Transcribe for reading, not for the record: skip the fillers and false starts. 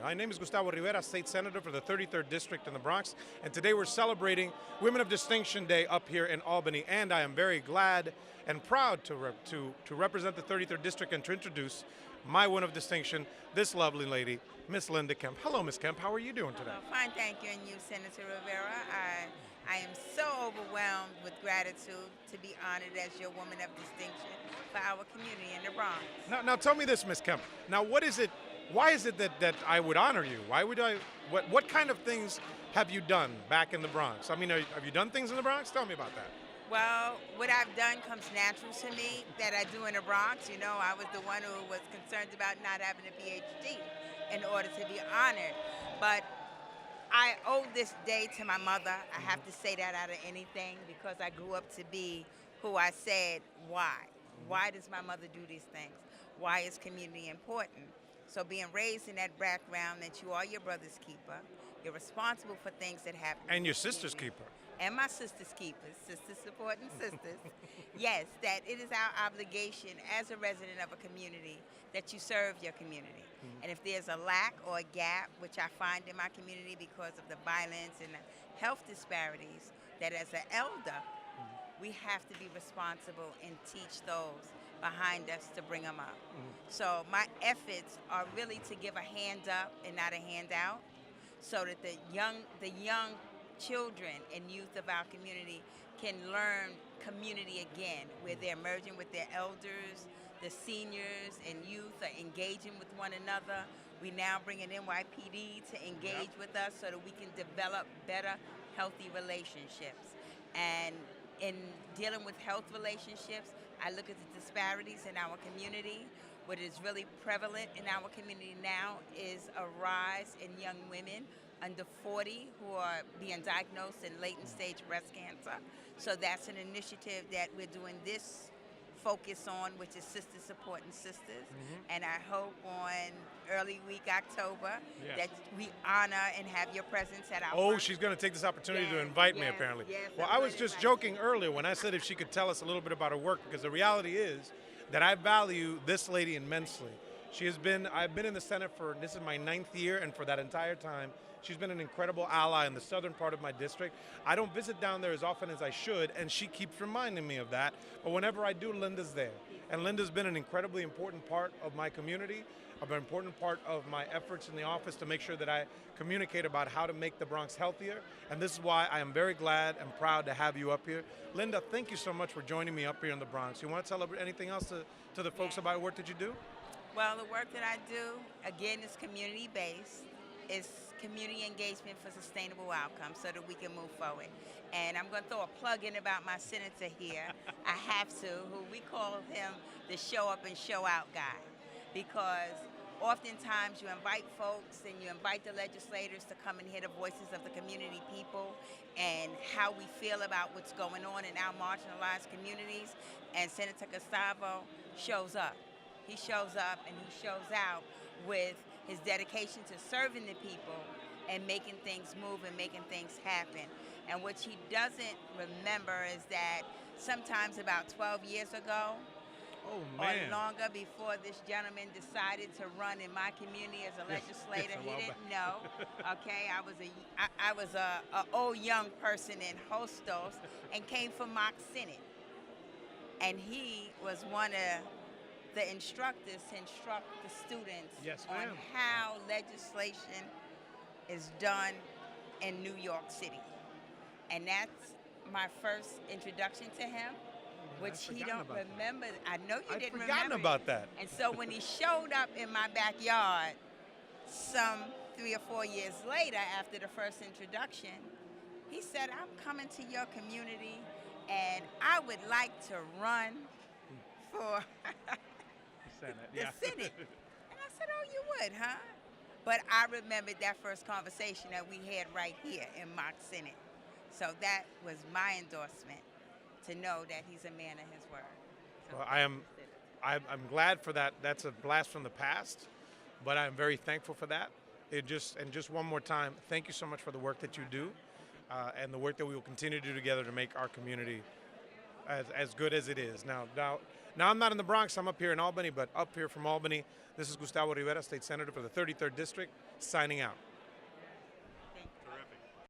My name is Gustavo Rivera, State Senator for the 33rd District in the Bronx, and today we're celebrating Women of Distinction Day up here in Albany, and I am very glad and proud to represent the 33rd District and to introduce my woman of distinction, this lovely lady, Miss Linda Kemp. Hello, Miss Kemp. How are you doing today? Fine, thank you, and you, Senator Rivera. I am so overwhelmed with gratitude to be honored as your woman of distinction for our community in the Bronx. Now tell me this, Miss Kemp. Now, what is it? Why is it that I would honor you? Why would I? What kind of things have you done back in the Bronx? I mean, have you done things in the Bronx? Tell me about that. Well, what I've done comes natural to me that I do in the Bronx. You know, I was the one who was concerned about not having a PhD in order to be honored. But I owe this day to my mother. I have to say that out of anything because I grew up to be who I said, why? Why does my mother do these things? Why is community important? So being raised in that background that you are your brother's keeper, you're responsible for things that happen. And your sister's keeper. And my sister's keepers, sisters supporting sisters. Yes, that it is our obligation as a resident of a community that you serve your community. And if there's a lack or a gap, which I find in my community because of the violence and the health disparities, that as an elder, we have to be responsible and teach those behind us to bring them up. So my efforts are really to give a hand up and not a handout, so that the young children and youth of our community can learn community again, where they're merging with their elders, the seniors and youth are engaging with one another. We now bring in NYPD to engage with us so that we can develop better, healthy relationships. And in dealing with health relationships, I look at the disparities in our community. What is really prevalent in our community now is a rise in young women under 40 who are being diagnosed in latent stage breast cancer. So that's an initiative that we're doing this focus on, which is Sisters Supporting Sisters. And I hope on early week October that we honor and have your presence at our Bronx. She's going to take this opportunity to invite me, apparently. Yes, well, I was just joking earlier when I said if she could tell us a little bit about her work, because the reality is that I value this lady immensely. I've been in the Senate this is my 9th year, and for that entire time, she's been an incredible ally in the southern part of my district. I don't visit down there as often as I should, and she keeps reminding me of that. But whenever I do, Linda's there. And Linda's been an incredibly important part of my community, an important part of my efforts in the office to make sure that I communicate about how to make the Bronx healthier. And this is why I am very glad and proud to have you up here. Linda, thank you so much for joining me up here in the Bronx. You want to tell anything else to the folks about the work that you do? Well, the work that I do, again, is community-based. It's community engagement for sustainable outcomes so that we can move forward. And I'm going to throw a plug in about my senator here. I have to, who we call him the show up and show out guy. Because oftentimes you invite folks and you invite the legislators to come and hear the voices of the community people and how we feel about what's going on in our marginalized communities. And Senator Gustavo shows up. He shows up and he shows out with his dedication to serving the people and making things move and making things happen. And what he doesn't remember is that sometimes about 12 years ago, or longer before this gentleman decided to run in my community as a legislator, he didn't know. Okay, I was a old young person in Hostos and came from mock Senate. And he was one of the instructors to instruct the students on how legislation is done in New York City. And that's my first introduction to him, which he don't remember. I know you didn't remember. I'd forgotten about that. And so when he showed up in my backyard some 3 or 4 years later after the first introduction, he said, I'm coming to your community and I would like to run for the Senate. And I said, oh, you would, huh? But I remembered that first conversation that we had right here in mock Senate. So that was my endorsement to know that he's a man of his word. So well, I'm glad for that. That's a blast from the past, but I'm very thankful for that. And just one more time, thank you so much for the work that you do and the work that we will continue to do together to make our community as good as it is. Now Now, I'm not in the Bronx, I'm up here in Albany, but up here from Albany, this is Gustavo Rivera, State Senator for the 33rd District, signing out.